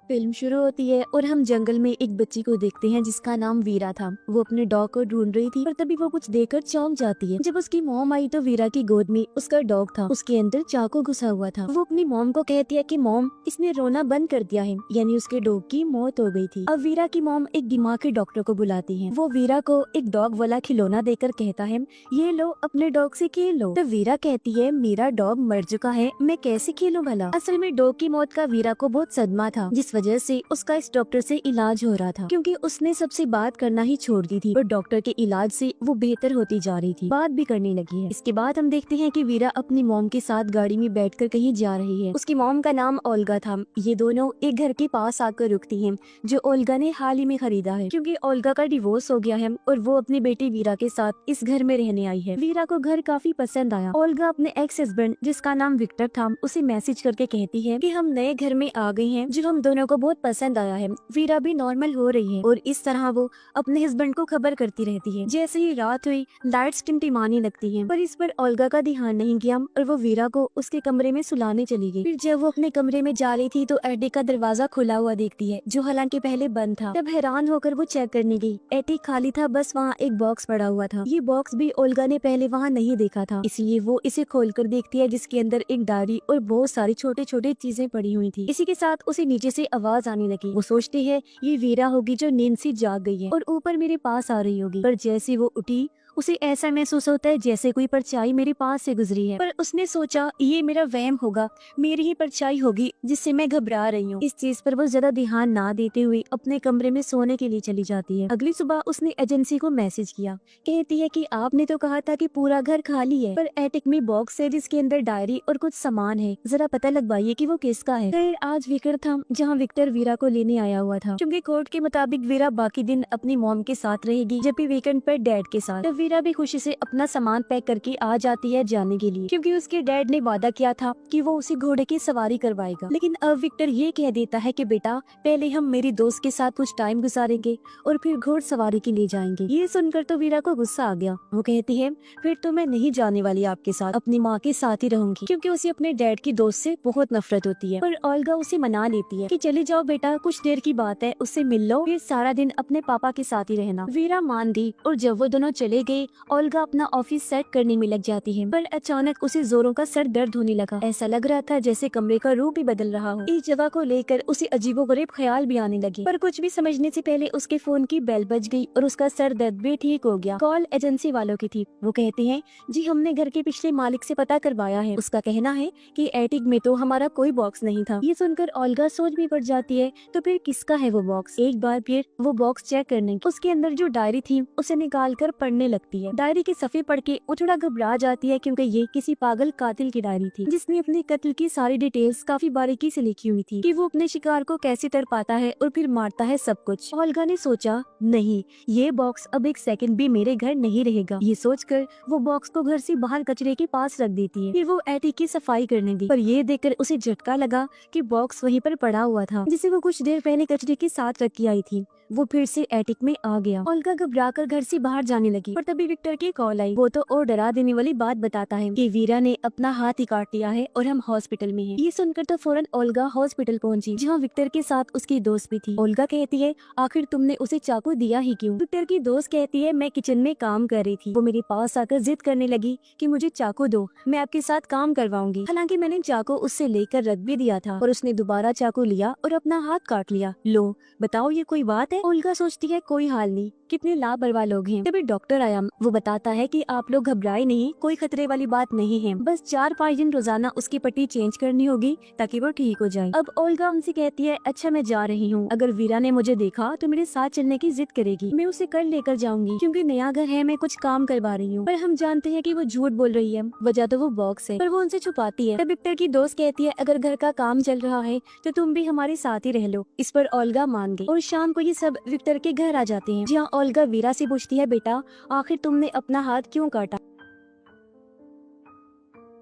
Film शुरू होती है और हम जंगल में एक बच्ची को देखते हैं जिसका नाम वीरा था। वो अपने डॉग को ढूंढ रही थी पर तभी वो कुछ देखकर चौंक जाती है। जब उसकी मॉम आई तो वीरा की गोद में उसका डॉग था, उसके अंदर चाकू घुसा हुआ था। वो अपनी मॉम को कहती है कि मॉम, इसने रोना बंद कर दिया है, यानी उसके डॉग की मौत हो गई थी। अब वीरा की मॉम एक दिमाग के डॉक्टर को बुलाती है। वो वीरा को एक डॉग वाला खिलौना देकर कहता है, ये लो, अपने डॉग से खेल लो। तो वीरा कहती है, मेरा डॉग मर चुका है, मैं कैसे खेलूं भला। असल में डॉग की मौत का वीरा को बहुत सदमा था, जिस वजह से उसका इस डॉक्टर से इलाज हो रहा था, क्योंकि उसने सबसे बात करना ही छोड़ दी थी और डॉक्टर के इलाज से वो बेहतर होती जा रही थी, बात भी करने लगी है। इसके बाद हम देखते हैं कि वीरा अपनी मॉम के साथ गाड़ी में बैठकर कहीं जा रही है। उसकी मॉम का नाम ओल्गा था। ये दोनों एक घर के पास आकर रुकती हैं, जो ओल्गा ने हाल ही में खरीदा है, क्योंकि ओल्गा का डिवोर्स हो गया है और वो अपनी बेटी वीरा के साथ इस घर में रहने आई है। वीरा को घर काफी पसंद आया। ओल्गा अपने एक्स हस्बैंड, जिसका नाम विक्टर था, उसे मैसेज करके कहती है कि हम नए घर में आ गए हैं, जो हम दोनों को बहुत पसंद आया है। वीरा भी नॉर्मल हो रही है और इस तरह वो अपने हस्बैंड को खबर करती रहती है। जैसे ही रात हुई, लाइट्स टिमटिमाने लगती हैं, पर इस पर ओल्गा का ध्यान नहीं गया और वो वीरा को उसके कमरे में सुलाने चली गई। फिर जब वो अपने कमरे में जा रही थी तो एटिक का दरवाजा खुला हुआ देखती है, जो हालांकि पहले बंद था। तब हैरान होकर वो चेक करने गई। एटिक खाली था, बस वहाँ एक बॉक्स पड़ा हुआ था। ये बॉक्स भी ओल्गा ने पहले वहाँ नहीं देखा था, इसलिए वो इसे खोलकर देखती है, जिसके अंदर एक डायरी और बहुत सारी छोटे छोटे चीजें पड़ी हुई थी। इसी के साथ उसे नीचे से आवाज आने लगी। वो सोचती है ये वीरा होगी जो नींद से जाग गई है और ऊपर मेरे पास आ रही होगी, पर जैसे वो उठी उसे ऐसा महसूस होता है जैसे कोई परछाई मेरे पास से गुजरी है। पर उसने सोचा ये मेरा वहम होगा, मेरी ही परछाई होगी जिससे मैं घबरा रही हूँ। इस चीज पर वो ज्यादा ध्यान ना देते हुए अपने कमरे में सोने के लिए चली जाती है। अगली सुबह उसने एजेंसी को मैसेज किया, कहती है कि आपने तो कहा था कि पूरा घर खाली है, पर एटिक में बॉक्स है जिसके अंदर डायरी और कुछ सामान है, जरा पता लगवाइए कि वो किसका है। खैर आज वीकेंड था, जहाँ विक्टर वीरा को लेने आया हुआ था। क्योंकि कोर्ट के मुताबिक वीरा बाकी दिन अपनी मॉम के साथ रहेगी, जबकि वीकेंड पर डैड के साथ। वीरा भी खुशी से अपना सामान पैक करके आ जाती है जाने के लिए, क्योंकि उसके डैड ने वादा किया था कि वो उसे घोड़े की सवारी करवाएगा। लेकिन अब विक्टर ये कह देता है कि बेटा, पहले हम मेरी दोस्त के साथ कुछ टाइम गुजारेंगे और फिर घोड़ सवारी के लिए जाएंगे। ये सुनकर तो वीरा को गुस्सा आ गया। वो कहती है, फिर तो मैं नहीं जाने वाली आपके साथ, अपनी माँ के साथ ही रहूंगी, क्योंकि उसे अपने डैड की दोस्त से बहुत नफरत होती है। पर ओल्गा उसे मना लेती है कि चले जाओ बेटा, कुछ देर की बात है, उससे मिल लो, फिर सारा दिन अपने पापा के साथ ही रहना। वीरा मान दी और जब वो दोनों चले गए, ओल्गा अपना ऑफिस सेट करने में लग जाती है। पर अचानक उसे जोरों का सर दर्द होने लगा। ऐसा लग रहा था जैसे कमरे का रूप ही बदल रहा हो। इस जगह को लेकर उसे अजीबोगरीब ख्याल भी आने लगे, पर कुछ भी समझने से पहले उसके फोन की बेल बज गई और उसका सर दर्द भी ठीक हो गया। कॉल एजेंसी वालों की थी। वो कहते हैं, जी हमने घर के पिछले मालिक से पता करवाया है, उसका कहना है कि एटिक में तो हमारा कोई बॉक्स नहीं था। ये सुनकर ओल्गा सोच में पड़ जाती है, तो फिर किसका है वो बॉक्स। एक बार फिर वो बॉक्स चेक करने, उसके अंदर जो डायरी थी उसे निकाल कर पढ़ने लगती है। डायरी के सफ़े पढ़ के वो थोड़ा घबरा जाती है, क्योंकि ये किसी पागल कातिल की डायरी थी, जिसने अपने कत्ल की सारी डिटेल्स काफी बारीकी से लिखी हुई थी, कि वो अपने शिकार को कैसे तर पाता है और फिर मारता है सब कुछ। ओल्गा ने सोचा, नहीं, ये बॉक्स अब एक सेकंड भी मेरे घर नहीं रहेगा। ये सोचकर वो बॉक्स को घर से बाहर कचरे के पास रख देती है। फिर वो एटिक की सफाई करने गई, पर ये देखकर उसे झटका लगा कि बॉक्स वहीं पर पड़ा हुआ था, जिसे वो कुछ देर पहले कचरे के साथ रख के आई थी। वो फिर से एटिक में आ गया। ओल्गा घबराकर घर से बाहर जाने लगी, पर तभी विक्टर की कॉल आई। वो तो और डरा देने वाली बात बताता है कि वीरा ने अपना हाथ ही काट लिया है और हम हॉस्पिटल में हैं। ये सुनकर तो फौरन ओल्गा हॉस्पिटल पहुंची, जहां विक्टर के साथ उसकी दोस्त भी थी। ओल्गा कहती है, आखिर तुमने उसे चाकू दिया ही क्यों? विक्टर की दोस्त कहती है, मैं किचन में काम कर रही थी, वो मेरे पास आकर जिद करने लगी कि मुझे चाकू दो, मैं आपके साथ काम करवाऊंगी। हालांकि मैंने चाकू उससे लेकर रख भी दिया था, और उसने दोबारा चाकू लिया और अपना हाथ काट लिया। लो बताओ, ये कोई बात है? ओल्गा सोचती है, कोई हाल नहीं, कितने लापरवाह लोग हैं। तभी डॉक्टर आया। वो बताता है कि आप लोग घबराए नहीं, कोई खतरे वाली बात नहीं है, बस 4-5 दिन रोजाना उसकी पट्टी चेंज करनी होगी ताकि वो ठीक हो जाए। अब ओल्गा उनसे कहती है, अच्छा मैं जा रही हूँ, अगर वीरा ने मुझे देखा तो मेरे साथ चलने की जिद करेगी, मैं उसे कल लेकर जाऊंगी, क्योंकि नया घर है, मैं कुछ काम करवा रही हूँ। पर हम जानते हैं कि वो झूठ बोल रही है, वजह तो वो बॉक्स है, पर वो उनसे छुपाती है। तब विक्टर की दोस्त कहती है, अगर घर का काम चल रहा है तो तुम भी हमारे साथ ही रह लो। इस पर ओल्गा मान गई और शाम को ये सब विक्टर के घर आ जाते हैं, जहाँ ओल्गा वीरा से पूछती है, बेटा आखिर तुमने अपना हाथ क्यों काटा?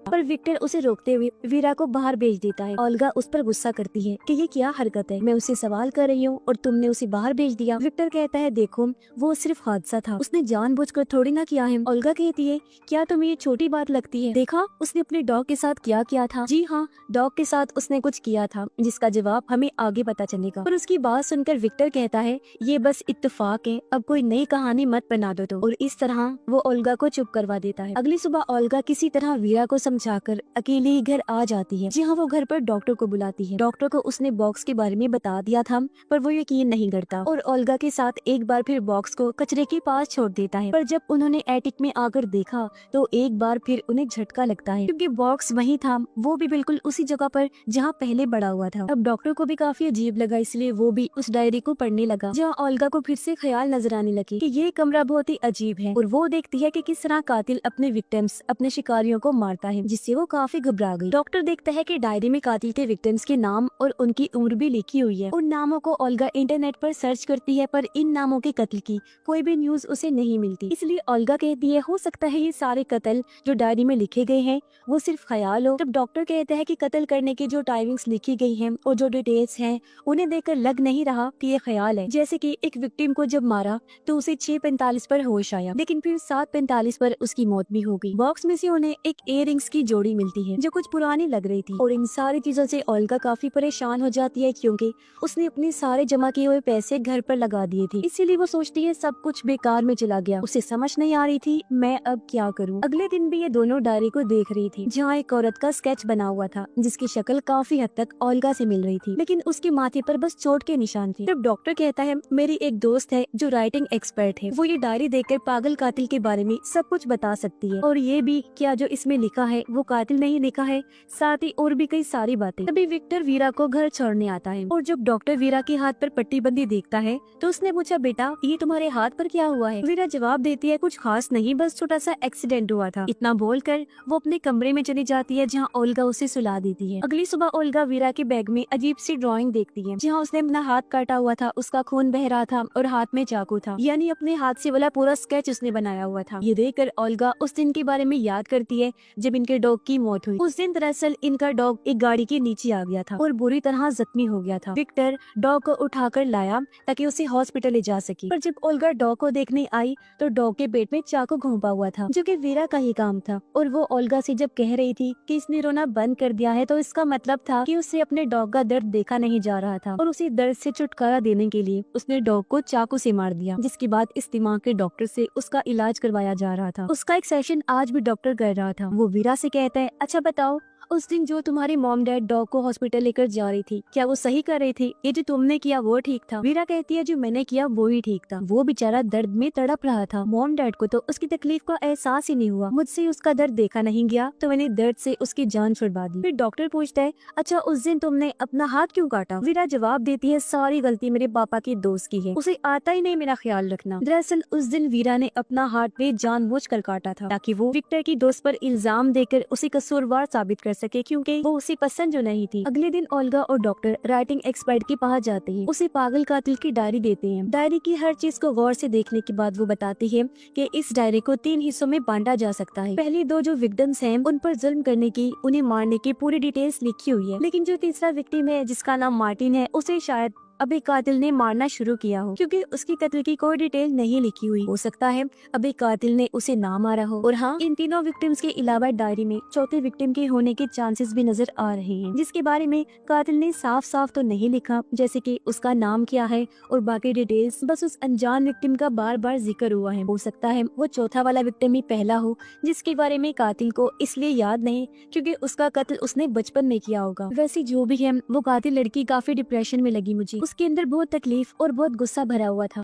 पर विक्टर उसे रोकते हुए वीरा को बाहर भेज देता है। ओल्गा उस पर गुस्सा करती है कि ये क्या हरकत है, मैं उसे सवाल कर रही हूँ और तुमने उसे बाहर भेज दिया। विक्टर कहता है देखो वो सिर्फ हादसा था, उसने जानबूझकर थोड़ी ना किया है। ओल्गा कहती है क्या तुम्हें ये छोटी बात लगती है, देखा उसने अपने डॉग के साथ क्या किया था। जी हाँ, डॉग के साथ उसने कुछ किया था जिसका जवाब हमें आगे पता चलेगा। पर उसकी बात सुनकर विक्टर कहता है ये बस इत्तेफाक है, अब कोई नई कहानी मत बना दो। और इस तरह वो ओल्गा को चुप करवा देता है। अगली सुबह ओल्गा किसी तरह वीरा को समझाकर अकेले ही घर आ जाती है। जी हाँ, वो घर पर डॉक्टर को बुलाती है। डॉक्टर को उसने बॉक्स के बारे में बता दिया था पर वो यकीन नहीं करता और ओल्गा के साथ एक बार फिर बॉक्स को कचरे के पास छोड़ देता है। पर जब उन्होंने एटिक में आकर देखा तो एक बार फिर उन्हें झटका लगता है क्योंकि बॉक्स वही था, वो भी बिल्कुल उसी जगह पर जहाँ पहले पड़ा हुआ था। अब डॉक्टर को भी काफी अजीब लगा, इसलिए वो भी उस डायरी को पढ़ने लगा जहाँ ओल्गा को फिर से ख्याल नजर आने लगे कि ये कमरा बहुत ही अजीब है। और वो देखती है कि किस तरह कातिल अपने विक्टिम्स, अपने शिकारियों को मारता है, जिससे वो काफी घबरा गई। डॉक्टर देखता है कि डायरी में कातिल के विक्टिम्स के नाम और उनकी उम्र भी लिखी हुई है। उन नामों को ओल्गा इंटरनेट पर सर्च करती है पर इन नामों के कत्ल की कोई भी न्यूज उसे नहीं मिलती। इसलिए ओल्गा कहती है हो सकता है ये सारे कत्ल जो डायरी में लिखे गए हैं वो सिर्फ ख्याल हो। तब डॉक्टर कहते हैं कि कत्ल करने की जो टाइमिंग्स लिखी गई हैं और जो डिटेल्स हैं उन्हें देखकर लग नहीं रहा कि ये ख्याल है। जैसे कि एक विक्टिम को जब मारा तो उसे 6:45 पर होश आया, लेकिन फिर 7:45 पर उसकी मौत भी हो गई। बॉक्स में से उन्हें एक इयररिंग्स की जोड़ी मिलती है जो कुछ पुरानी लग रही थी। और इन सारी चीजों से ओल्गा काफी परेशान हो जाती है क्योंकि उसने अपने सारे जमा किए हुए पैसे घर पर लगा दिए थे। इसीलिए वो सोचती है सब कुछ बेकार में चला गया। उसे समझ नहीं आ रही थी मैं अब क्या करूं। अगले दिन भी ये दोनों डायरी को देख रही थी जहाँ एक औरत का स्केच बना हुआ था जिसकी शक्ल काफी हद तक ओल्गा से मिल रही थी, लेकिन उसके माथे पर बस चोट के निशान थे। तब डॉक्टर कहता है मेरी एक दोस्त है जो राइटिंग एक्सपर्ट है, वो ये डायरी देखकर पागल कातिल के बारे में सब कुछ बता सकती है और ये भी क्या जो इसमें लिखा है वो कातिल नहीं लिखा है, साथ ही और भी कई सारी बातें। तभी विक्टर वीरा को घर छोड़ने आता है और जब डॉक्टर वीरा के हाथ पर पट्टीबंदी देखता है तो उसने पूछा बेटा ये तुम्हारे हाथ पर क्या हुआ है। वीरा जवाब देती है कुछ खास नहीं, बस छोटा सा एक्सीडेंट हुआ था। इतना बोलकर वो अपने कमरे में चली जाती है जहाँ ओल्गा उसे सुला देती है। अगली सुबह ओल्गा वीरा के बैग में अजीब सी ड्राइंग देखती है जहाँ उसने अपना हाथ काटा हुआ था, उसका खून बह रहा था और हाथ में चाकू था, यानी अपने हाथ से वाला पूरा स्केच उसने बनाया हुआ था। ये देखकर ओल्गा उस दिन के बारे में याद करती है जब इनके डॉग की मौत हुई। उस दिन दरअसल इनका डॉग एक गाड़ी के नीचे आ गया था और बुरी तरह जख्मी हो गया था। विक्टर डॉग को उठाकर लाया ताकि उसे हॉस्पिटल ले जा सके, पर जब ओल्गा डॉग को देखने आई तो डॉग के पेट में चाकू घोंपा हुआ था जो कि वीरा का ही काम था। और वो ओल्गा से जब कह रही थी कि इसने रोना बंद कर दिया है तो इसका मतलब था कि उससे अपने डॉग का दर्द देखा नहीं जा रहा था और उसे दर्द से छुटकारा देने के लिए उसने डॉग को चाकू से मार दिया, जिसके बाद इस दिमाग के डॉक्टर से उसका इलाज करवाया जा रहा था। उसका एक सेशन आज भी डॉक्टर कर रहा था। वो वीरा से कहता है अच्छा बताओ उस दिन जो तुम्हारी मॉम डैड डॉग को हॉस्पिटल लेकर जा रही थी क्या वो सही कर रही थी, ये जो तुमने किया वो ठीक था। वीरा कहती है जो मैंने किया वो ही ठीक था, वो बेचारा दर्द में तड़प रहा था। मॉम डैड को तो उसकी तकलीफ का एहसास ही नहीं हुआ, मुझसे उसका दर्द देखा नहीं गया तो मैंने दर्द से उसकी जान छुड़वा दी। फिर डॉक्टर पूछता है अच्छा उस दिन तुमने अपना हाथ क्यों काटा। वीरा जवाब देती है सारी गलती मेरे पापा के दोस्त की है, उसे आता ही नहीं मेरा ख्याल रखना। दरअसल उस दिन वीरा ने अपना हाथ बेजानबूझकर काटा था ताकि वो विक्टर की दोस्त पर इल्जाम देकर उसे कसूरवार साबित कर सके क्योंकि वो उसे पसंद जो नहीं थी। अगले दिन ओल्गा और डॉक्टर राइटिंग एक्सपर्ट के पास जाते हैं, उसे पागल कातिल की डायरी देते हैं। डायरी की हर चीज को गौर से देखने के बाद वो बताती है कि इस डायरी को 3 हिस्सों में बांटा जा सकता है। पहली 2 जो विक्टिम्स हैं उन पर जुल्म करने की, उन्हें मारने की पूरी डिटेल्स लिखी हुई है, लेकिन जो तीसरा विक्टिम है जिसका नाम मार्टिन है उसे शायद अब एक कातिल ने मारना शुरू किया हो क्योंकि उसकी कत्ल की कोई डिटेल नहीं लिखी हुई। हो सकता है अब एक कातिल ने उसे ना मारा हो। और हाँ, इन तीनों विक्टिम्स के अलावा डायरी में चौथे विक्टिम के होने के चांसेस भी नजर आ रहे हैं जिसके बारे में कातिल ने साफ साफ तो नहीं लिखा, जैसे कि उसका नाम क्या है और बाकी डिटेल्स बस उस अनजान विक्टिम का बार बार जिक्र हुआ है। हो सकता है वो चौथा वाला विक्टिम ही पहला हो जिसके बारे में कातिल को इसलिए याद नहीं क्योंकि उसका कत्ल उसने बचपन में किया होगा। वैसे जो भी है वो कातिल लड़की काफी डिप्रेशन में लगी मुझे, उसके अंदर बहुत तकलीफ और बहुत गुस्सा भरा हुआ था।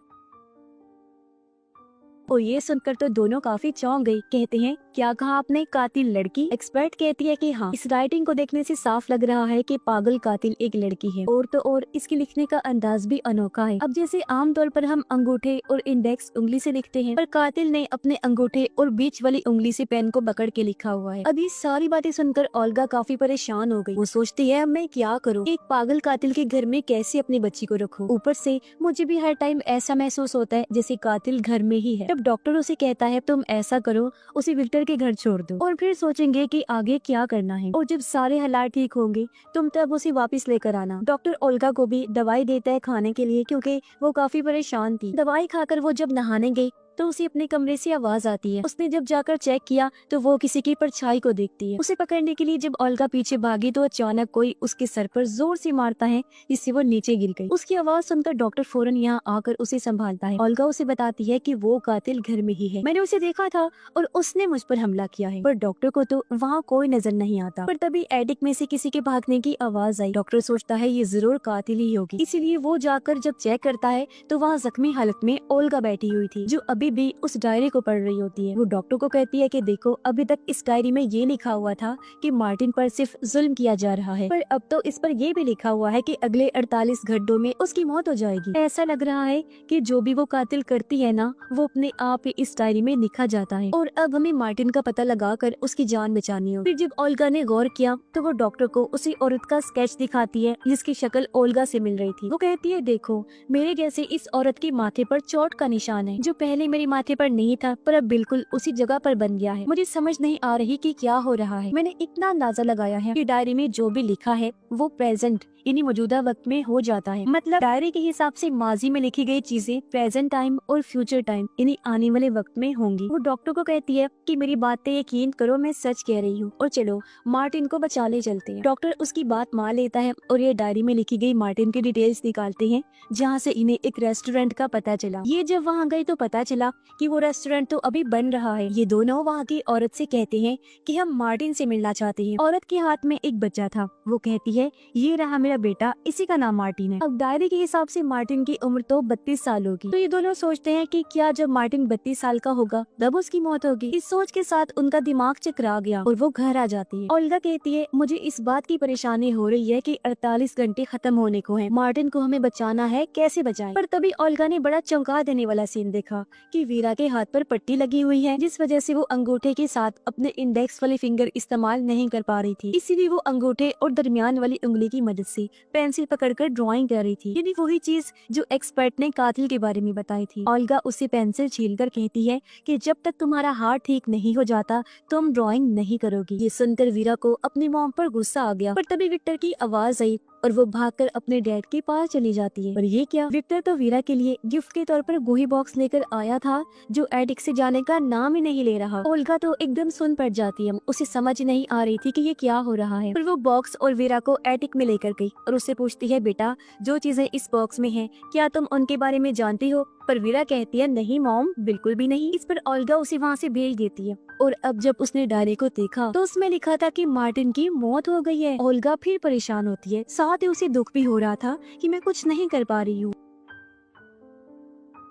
और ये सुनकर तो दोनों काफी चौंक गई। कहते हैं क्या कहा आपने, कातिल लड़की? एक्सपर्ट कहती है कि हाँ, इस राइटिंग को देखने से साफ लग रहा है कि पागल कातिल एक लड़की है। और तो और इसके लिखने का अंदाज भी अनोखा है। अब जैसे आमतौर पर हम अंगूठे और इंडेक्स उंगली से लिखते हैं, पर कातिल ने अपने अंगूठे और बीच वाली उंगली से पेन को पकड़ के लिखा हुआ है। अब ये सारी बातें सुनकर ओल्गा काफी परेशान हो गई। वो सोचती है अब मैं क्या करूँ, एक पागल कातिल के घर में कैसे अपनी बच्ची को रखूँ। ऊपर से मुझे भी हर टाइम ऐसा महसूस होता है जैसे कातिल घर में ही है। अब डॉक्टर उसे कहता है तुम ऐसा करो, उसे विक्टर के घर छोड़ दो और फिर सोचेंगे कि आगे क्या करना है, और जब सारे हालात ठीक होंगे तुम तब उसे वापस लेकर आना। डॉक्टर ओल्गा को भी दवाई देता है खाने के लिए, क्योंकि वो काफी परेशान थी। दवाई खाकर वो जब नहाने गई तो उसे अपने कमरे से आवाज आती है। उसने जब जाकर चेक किया तो वो किसी की परछाई को देखती है। उसे पकड़ने के लिए जब ओल्गा पीछे भागी तो अचानक कोई उसके सर पर जोर से मारता है, जिससे वो नीचे गिर गई। उसकी आवाज सुनकर डॉक्टर फौरन यहाँ आकर उसे संभालता है। ओल्गा उसे बताती है कि वो कातिल घर में ही है, मैंने उसे देखा था और उसने मुझ पर हमला किया है। पर डॉक्टर को तो वहाँ कोई नजर नहीं आता। पर तभी एटिक में से किसी के भागने की आवाज आई। डॉक्टर सोचता है ये जरूर कातिल ही होगी, इसीलिए वो जाकर जब चेक करता है तो वहाँ जख्मी हालत में ओल्गा बैठी हुई थी, जो अभी भी उस डायरी को पढ़ रही होती है। वो डॉक्टर को कहती है कि देखो, अभी तक इस डायरी में ये लिखा हुआ था कि मार्टिन पर सिर्फ जुल्म किया जा रहा है, पर अब तो इस पर ये भी लिखा हुआ है कि अगले 48 घंटों में उसकी मौत हो जाएगी। ऐसा लग रहा है कि जो भी वो कातिल करती है ना, वो अपने आप ही इस डायरी में लिखा जाता है, और अब हमें मार्टिन का पता लगाकर उसकी जान बचानी हो। फिर जब ओल्गा ने गौर किया तो वो डॉक्टर को उसी औरत का स्केच दिखाती है जिसकी शक्ल ओल्गा से मिल रही थी। वो कहती है देखो, मेरे जैसे इस औरत के माथे पर चोट का निशान है, जो पहले मेरे माथे पर नहीं था पर अब बिल्कुल उसी जगह पर बन गया है। मुझे समझ नहीं आ रही कि क्या हो रहा है। मैंने इतना अंदाजा लगाया है कि डायरी में जो भी लिखा है वो प्रेजेंट यानी मौजूदा वक्त में हो जाता है। मतलब डायरी के हिसाब से माजी में लिखी गई चीजें प्रेजेंट टाइम और फ्यूचर टाइम यानी आने वाले वक्त में होंगी। वो डॉक्टर को कहती है कि मेरी बात पे यकीन करो, मैं सच कह रही हूँ, और चलो मार्टिन को बचा ले चलते हैं। डॉक्टर उसकी बात मान लेता है और ये डायरी में लिखी गई मार्टिन की डिटेल्स निकालते हैं, जहाँ से इन्हें एक रेस्टोरेंट का पता चला। ये जब वहाँ गए तो पता चला कि वो रेस्टोरेंट तो अभी बन रहा है। ये दोनों वहाँ की औरत से कहते हैं कि हम मार्टिन से मिलना चाहते हैं। औरत के हाथ में एक बच्चा था। वो कहती है ये रहा मेरा बेटा, इसी का नाम मार्टिन है। अब डायरी के हिसाब से मार्टिन की उम्र तो 32 साल होगी। तो ये दोनों सोचते हैं कि क्या जब मार्टिन 32 साल का होगा तब उसकी मौत होगी। इस सोच के साथ उनका दिमाग चकरा गया और वो घर आ जाती है। ओल्गा कहती है मुझे इस बात की परेशानी हो रही है कि 48 घंटे खत्म होने को है, मार्टिन को हमें बचाना है, कैसे बचाएं? पर तभी ओल्गा ने बड़ा चौंका देने वाला सीन देखा कि वीरा के हाथ पर पट्टी लगी हुई है, जिस वजह से वो अंगूठे के साथ अपने इंडेक्स वाली फिंगर इस्तेमाल नहीं कर पा रही थी। इसीलिए वो अंगूठे और दरमियान वाली उंगली की मदद से पेंसिल पकड़कर ड्राइंग कर रही थी, यानी वही चीज जो एक्सपर्ट ने कातिल के बारे में बताई थी। ओल्गा उसे पेंसिल छीलकर कहती है कि जब तक तुम्हारा हाथ ठीक नहीं हो जाता तुम ड्राइंग नहीं करोगी। ये सुनकर वीरा को अपनी मॉम पर गुस्सा आ गया। पर तभी विक्टर की आवाज आई और वो भागकर अपने डैड के पास चली जाती है। और ये क्या, विक्टर तो वीरा के लिए गिफ्ट के तौर पर गोही बॉक्स लेकर आया था, जो एटिक से जाने का नाम ही नहीं ले रहा। ओल्गा तो एकदम सुन पड़ जाती है। उसे समझ नहीं आ रही थी कि ये क्या हो रहा है। फिर वो बॉक्स और वीरा को एटिक में लेकर गई और उससे पूछती है बेटा, जो चीजें इस बॉक्स में हैं, क्या तुम उनके बारे में जानती हो? पर वीरा कहती है नहीं मॉम, बिल्कुल भी नहीं। इस पर ओल्गा उसे वहाँ से भेज देती है। और अब जब उसने डायरी को देखा तो उसमें लिखा था कि मार्टिन की मौत हो गई है। ओल्गा फिर परेशान होती है, साथ ही उसे दुख भी हो रहा था कि मैं कुछ नहीं कर पा रही हूँ।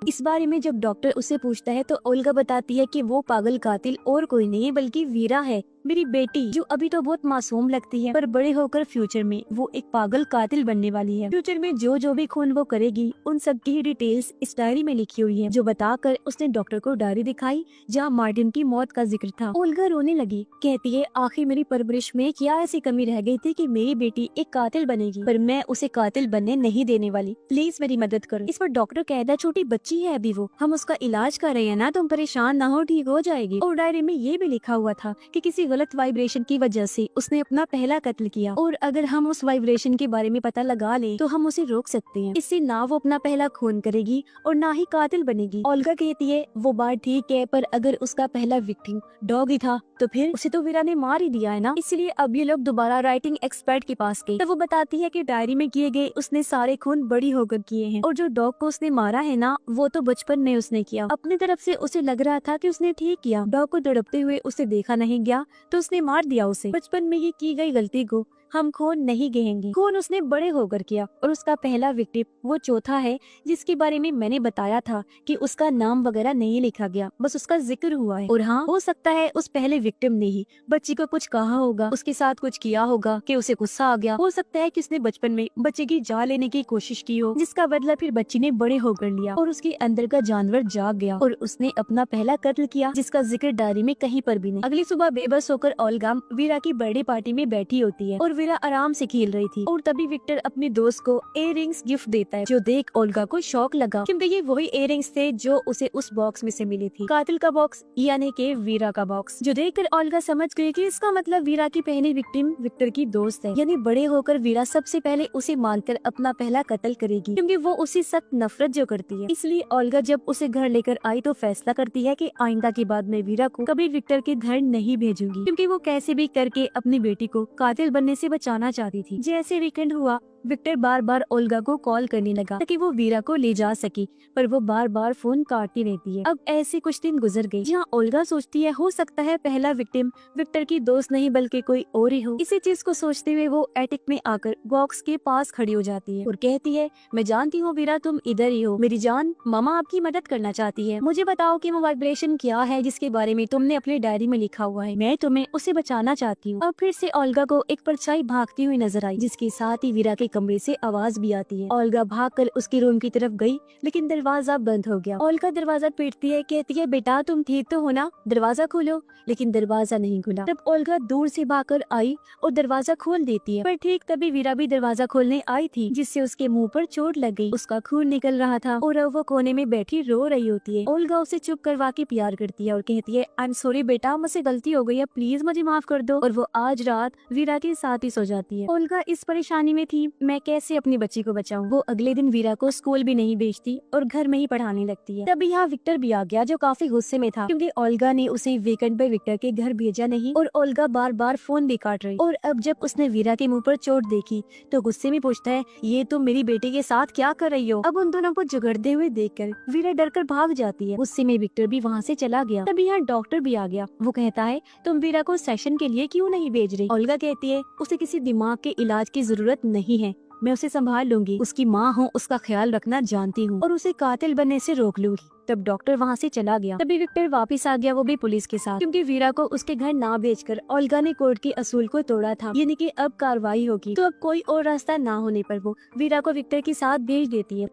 इस बारे में जब डॉक्टर उसे पूछता है तो ओल्गा बताती है कि वो पागल कातिल और कोई नहीं बल्कि वीरा है, मेरी बेटी, जो अभी तो बहुत मासूम लगती है पर बड़े होकर फ्यूचर में वो एक पागल कातिल बनने वाली है। फ्यूचर में जो भी खून वो करेगी उन सब की डिटेल्स इस डायरी में लिखी हुई है, जो बताकर उसने डॉक्टर को डायरी दिखाई जहाँ मार्टिन की मौत का जिक्र था। ओल्गा रोने लगी, कहती है आखिर मेरी परवरिश में क्या ऐसी कमी रह गई थी कि मेरी बेटी एक कातिल बनेगी, पर मैं उसे कातिल बनने नहीं देने वाली, प्लीज मेरी मदद करो। इस पर डॉक्टर कहता है छोटी बच्ची है अभी वो, हम उसका इलाज कर रहे हैं ना, तुम परेशान ना हो, ठीक हो जाएगी। और डायरी में ये भी लिखा हुआ था कि किसी गलत वाइब्रेशन की वजह से उसने अपना पहला कत्ल किया, और अगर हम उस वाइब्रेशन के बारे में पता लगा ले तो हम उसे रोक सकते हैं। इससे ना वो अपना पहला खून करेगी और ना ही कातिल बनेगी। ओल्गा कहती है वो बात ठीक है, पर अगर उसका पहला विक्टिम डॉग ही था तो फिर उसे तो वीरा ने मार ही दिया है ना। इसलिए अब ये लोग दोबारा राइटिंग एक्सपर्ट के पास गए। तो वो बताती है कि डायरी में किए गए उसने सारे खून बड़ी होकर किए हैं, और जो डॉग को उसने मारा है ना, वो तो बचपन में उसने किया। अपनी तरफ से उसे लग रहा था कि उसने ठीक किया, डॉग को तड़पते हुए उसे देखा नहीं गया तो उसने मार दिया उसे। बचपन में ये की गई गलती को हम खून नहीं कहेंगे, खून उसने बड़े होकर किया। और उसका पहला विक्टिम वो चौथा है जिसके बारे में मैंने बताया था कि उसका नाम वगैरह नहीं लिखा गया, बस उसका जिक्र हुआ है। और हाँ, हो सकता है उस पहले विक्टिम ने ही बच्ची को कुछ कहा होगा, उसके साथ कुछ किया होगा कि उसे गुस्सा आ गया। हो सकता है कि उसने बचपन में बच्चे की जान लेने की कोशिश की हो, जिसका बदला फिर बच्ची ने बड़े होकर लिया और उसके अंदर का जानवर जाग गया और उसने अपना पहला कत्ल किया, जिसका जिक्र डायरी में कहीं पर भी नहीं। अगली सुबह बेबस होकर ओल्गा वीरा की बर्थडे पार्टी में बैठी होती है और वीरा आराम से खेल रही थी और तभी विक्टर अपने दोस्त को इयररिंग्स गिफ्ट देता है, जो देख ओल्गा को शौक लगा क्योंकि ये वही इयररिंग्स थे जो उसे उस बॉक्स में से मिली थी, कातिल का बॉक्स यानी कि वीरा का बॉक्स, जो देखकर ओल्गा समझ गई कि इसका मतलब वीरा की पहली विक्टिम विक्टर की दोस्त है, यानी बड़े होकर वीरा सबसे पहले उसे मारकर अपना पहला कत्ल करेगी क्योंकि वो उसी सख्त नफरत जो करती है। इसलिए ओल्गा जब उसे घर लेकर आई तो फैसला करती है कि आइंदा के बाद मैं वीरा को कभी विक्टर के घर नहीं भेजूंगी, क्योंकि वो कैसे भी करके अपनी बेटी को कातिल बनने से बचाना चाहती थी। जैसे वीकेंड हुआ, विक्टर बार बार ओल्गा को कॉल करने लगा ताकि वो वीरा को ले जा सके, पर वो बार बार फोन काटती रहती है। अब ऐसे कुछ दिन गुजर गए जहाँ ओल्गा सोचती है हो सकता है पहला विक्टिम विक्टर की दोस्त नहीं बल्कि कोई और ही हो। इसी चीज को सोचते हुए वो एटिक में आकर बॉक्स के पास खड़ी हो जाती है और कहती है, मैं जानती हूँ वीरा तुम इधर ही हो, मेरी जान मामा आपकी मदद करना चाहती है, मुझे बताओ कि वो वाइब्रेशन क्या है जिसके बारे में तुमने अपनी डायरी में लिखा हुआ है, मैं तुम्हें उसे बचाना चाहती हूँ। अब फिर से ओल्गा को एक परछाई भागती हुई नजर आई, जिसके साथ ही वीरा के कमरे से आवाज भी आती है। ओल्गा भागकर उसके रूम की तरफ गई, लेकिन दरवाजा बंद हो गया। ओल्गा दरवाजा पीटती है, कहती है, बेटा तुम ठीक तो हो ना, दरवाजा खोलो, लेकिन दरवाजा नहीं खुला। तब ओल्गा दूर से भागकर आई और दरवाजा खोल देती है, पर ठीक तभी वीरा भी दरवाजा खोलने आई थी, जिससे उसके मुंह पर चोट लग गई, उसका खून निकल रहा था और अब वो कोने में बैठी रो रही होती है। ओल्गा उसे चुप करवा के प्यार करती है और कहती है, आई एम सॉरी बेटा, मुझसे गलती हो गई है, प्लीज मुझे माफ कर दो। और वो आज रात वीरा के साथ ही सो जाती है। ओल्गा इस परेशानी में थी, मैं कैसे अपनी बच्ची को बचाऊं। वो अगले दिन वीरा को स्कूल भी नहीं भेजती और घर में ही पढ़ाने लगती है। तभी यहाँ विक्टर भी आ गया, जो काफी गुस्से में था क्योंकि ओल्गा ने उसे वीकेंड पर विक्टर के घर भेजा नहीं और ओल्गा बार बार फोन भी काट रही। और अब जब उसने वीरा के मुंह पर चोट देखी तो गुस्से में पूछता है, ये तुम मेरी बेटी के साथ क्या कर रही हो। अब उन दोनों को झगड़ते हुए देखकर वीरा डरकर भाग जाती है। गुस्से में विक्टर भी वहाँ से चला गया। तभी यहाँ डॉक्टर भी आ गया। वो कहता है, तुम वीरा को सेशन के लिए क्यों नहीं भेज रही। ओल्गा कहती है, उसे किसी दिमाग के इलाज की जरूरत नहीं है, मैं उसे संभाल लूंगी, उसकी माँ हूँ, उसका ख्याल रखना जानती हूँ और उसे कातिल बनने से रोक लूंगी। तब डॉक्टर वहाँ से चला गया। तभी विक्टर वापस आ गया, वो भी पुलिस के साथ, क्योंकि वीरा को उसके घर ना भेजकर ओल्गा ने कोर्ट के असूल को तोड़ा था, यानी कि अब कार्रवाई होगी। तो अब कोई और रास्ता ना होने पर वो वीरा को विक्टर के साथ भेज देती है।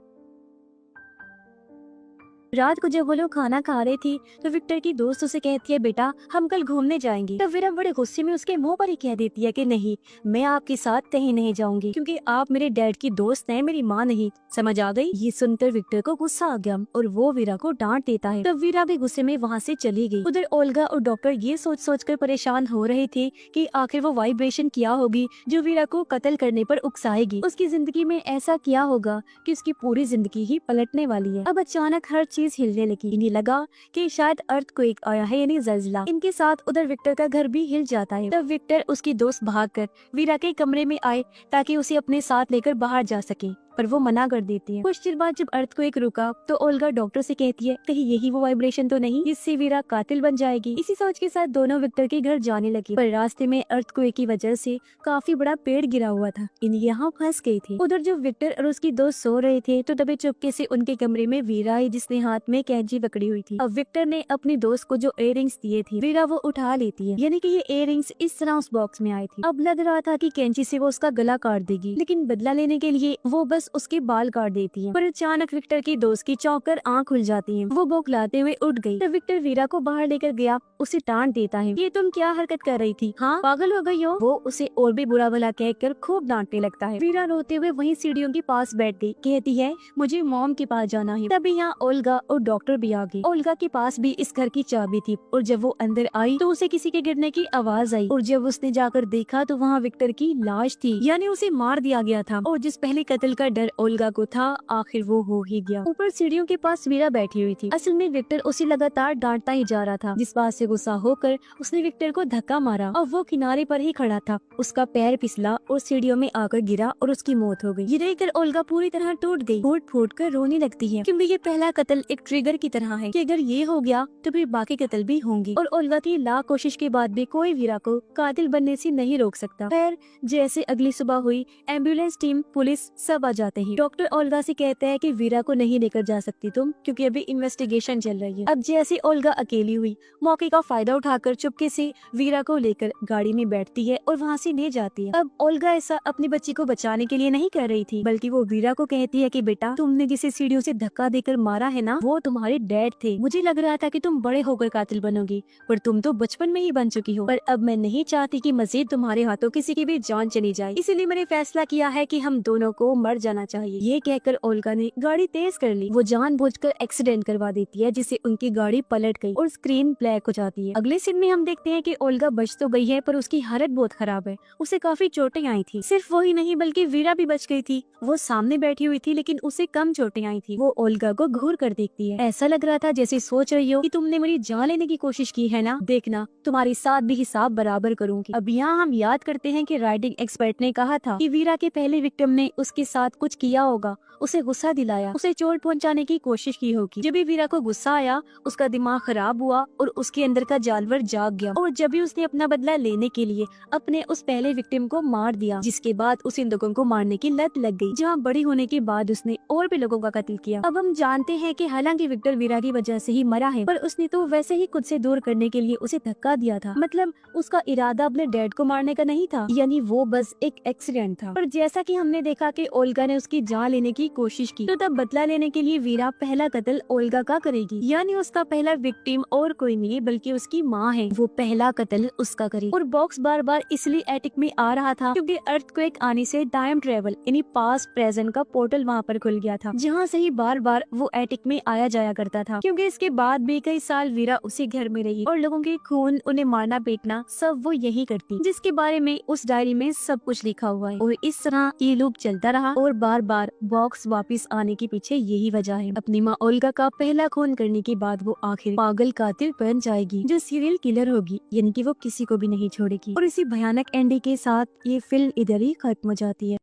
रात को जब वो लोग खाना खा रहे थी तो विक्टर की दोस्त उसे कहती है, बेटा हम कल घूमने जाएंगे। तब वीरा बड़े गुस्से में उसके मुंह पर ही कह देती है कि नहीं, मैं आपके साथ कहीं नहीं जाऊंगी, क्योंकि आप मेरे डैड की दोस्त हैं, मेरी माँ नहीं। समझ आ गई। ये सुनकर विक्टर को गुस्सा आ गया और वो वीरा को डांट देता है। तब वीरा भी गुस्से में वहाँ से चली गई। उधर ओल्गा और डॉक्टर ये सोच सोच कर परेशान हो रहे थे कि आखिर वो वाइब्रेशन क्या होगी जो वीरा को कत्ल करने पर उकसाएगी। उसकी जिंदगी में ऐसा क्या होगा कि उसकी पूरी जिंदगी ही पलटने वाली है। अब अचानक हर चीज हिलने लगी। इन्हें लगा कि शायद अर्थक्वेक आया है, यानी ज़ल्ज़ला। इनके साथ उधर विक्टर का घर भी हिल जाता है। तब विक्टर उसकी दोस्त भागकर वीरा के कमरे में आए ताकि उसे अपने साथ लेकर बाहर जा सके, पर वो मना कर देती है। कुछ देर बाद जब अर्थक्वेक रुका तो ओल्गा डॉक्टर से कहती है, कहीं यही वो वाइब्रेशन तो नहीं जिससे वीरा कातिल बन जाएगी। इसी सोच के साथ दोनों विक्टर के घर जाने लगे, पर रास्ते में अर्थक्वेक की वजह से काफी बड़ा पेड़ गिरा हुआ था। इन यहाँ फंस गए थे। उधर जब विक्टर और उसकी दोस्त सो रहे थे तो तभी चुपके से उनके कमरे में वीरा आई, जिसने हाथ में कैंची पकड़ी हुई थी। अब विक्टर ने अपनी दोस्त को जो इयररिंग्स दिए थे वीरा वो उठा लेती है, यानी कि ये इयररिंग्स इस तरह उस बॉक्स में आई थी। अब लग रहा था कि कैंची से वो उसका गला काट देगी, लेकिन बदला लेने के लिए वो बस उसके बाल काट देती है। पर अचानक विक्टर की दोस्त की चौंक कर आँख खुल जाती है। वो बौखलाते हुए उठ गई। तब विक्टर वीरा को बाहर लेकर गया, उसे डांट देता है, ये तुम क्या हरकत कर रही थी, हाँ पागल हो गई हो। वो उसे और भी बुरा भला कहकर खूब डांटने लगता है। वीरा रोते हुए वहीं सीढ़ियों के पास बैठ गई, कहती है मुझे मॉम के पास जाना है। तभी यहाँ ओल्गा और डॉक्टर भी आ गए। ओल्गा के पास भी इस घर की चाबी थी और जब वो अंदर आई तो उसे किसी के गिरने की आवाज आई और जब उसने जाकर देखा तो वहाँ विक्टर की लाश थी, यानी उसे मार दिया गया था। और जिस पहले कत्ल का डर ओल्गा को था आखिर वो हो ही गया। ऊपर सीढ़ियों के पास वीरा बैठी हुई थी। असल में विक्टर उसे लगातार डांटता ही जा रहा था, जिस बात से गुस्सा होकर उसने विक्टर को धक्का मारा और वो किनारे पर ही खड़ा था। उसका पैर फिसला और सीढ़ियों में आकर गिरा और उसकी मौत हो गई। ये देखकर ओल्गा पूरी तरह टूट गई, फूट फूट कर रोने लगती है, क्योंकि ये पहला कत्ल एक ट्रिगर की तरह है कि अगर ये हो गया तो फिर बाकी कत्ल भी होंगे। और ओल्गा की लाख कोशिश के बाद भी कोई वीरा को कातिल बनने से नहीं रोक सकता। खैर जैसे अगली सुबह हुई, एम्बुलेंस टीम, पुलिस सब आ जाती जाते हैं। डॉक्टर ओल्गा से कहता है कि वीरा को नहीं लेकर जा सकती तुम, क्योंकि अभी इन्वेस्टिगेशन चल रही है। अब जैसे ओल्गा अकेली हुई, मौके का फायदा उठाकर चुपके से वीरा को लेकर गाड़ी में बैठती है और वहाँ से ले जाती है। अब ओल्गा ऐसा अपनी बच्ची को बचाने के लिए नहीं कर रही थी, बल्कि वो वीरा को कहती है कि बेटा, तुमने जिसे सीढ़ियों से धक्का देकर मारा है ना, वो तुम्हारे डैड थे। मुझे लग रहा था कि तुम बड़े होकर कातिल बनोगी, पर तुम तो बचपन में ही बन चुकी हो। पर अब मैं नहीं चाहती कि मजीद तुम्हारे हाथों किसी की भी जान चली जाए, इसीलिए मैंने फैसला किया है कि हम दोनों को मर जाना चाहिए। ये कहकर ओल्गा ने गाड़ी तेज कर ली। वो जानबूझकर एक्सीडेंट करवा देती है, जिससे उनकी गाड़ी पलट गई और स्क्रीन ब्लैक हो जाती है। अगले सीन में हम देखते हैं कि ओल्गा बच तो गई है, पर उसकी हालत बहुत खराब है। उसे काफी चोटें आई थी। सिर्फ वही नहीं बल्कि वीरा भी बच गई थी। वो सामने बैठी हुई थी, लेकिन उसे कम चोटें आई थी। वो ओल्गा को घूर कर देखती है। ऐसा लग रहा था जैसे सोच रही हो कि तुमने मेरी जान लेने की कोशिश की है ना, देखना तुम्हारे साथ भी हिसाब बराबर करूंगी। अब यहाँ हम याद करते हैं कि राइटिंग एक्सपर्ट ने कहा था कि वीरा के पहले विक्टिम ने उसके साथ कुछ किया होगा, उसे गुस्सा दिलाया, उसे चोट पहुंचाने की कोशिश की होगी। जब भी वीरा को गुस्सा आया, उसका दिमाग खराब हुआ और उसके अंदर का जानवर जाग गया, और जब भी उसने अपना बदला लेने के लिए अपने उस पहले विक्टिम को मार दिया, जिसके बाद उसे इन लोगों को मारने की लत लग गई, जहाँ बड़ी होने के बाद उसने और भी लोगों का कत्ल किया। अब हम जानते हैं कि हालांकि विक्टर वीरा की वजह से ही मरा है, पर उसने तो वैसे ही खुद से दूर करने के लिए उसे धक्का दिया था। मतलब उसका इरादा अपने डैड को मारने का नहीं था, यानी वो बस एक एक्सीडेंट था। पर जैसा कि हमने देखा कि ओल्गा ने उसकी जान लेने की कोशिश की, तो तब बदला लेने के लिए वीरा पहला कत्ल ओल्गा का करेगी, यानी उसका पहला विक्टिम और कोई नहीं बल्कि उसकी माँ है। वो पहला कत्ल उसका करेगी। और बॉक्स बार बार इसलिए एटिक में आ रहा था क्योंकि अर्थक्वेक आने से टाइम ट्रेवल यानी पास्ट प्रेजेंट का पोर्टल वहाँ पर खुल गया था, जहाँ से ही बार बार वो एटिक में आया जाया करता था। क्योंकि इसके बाद भी कई साल वीरा उसी घर में रही और लोगों के खून, उन्हें मारना पीटना सब वो यही करती, जिसके बारे में उस डायरी में सब कुछ लिखा हुआ है। और इस तरह ये लूप चलता रहा और बार बार बॉक्स वापस आने के पीछे यही वजह है। अपनी माँ ओल्गा का पहला खून करने के बाद वो आखिर पागल कातिल बन जाएगी, जो सीरियल किलर होगी, यानी कि वो किसी को भी नहीं छोड़ेगी। और इसी भयानक एंडिंग के साथ ये फिल्म इधर ही खत्म हो जाती है।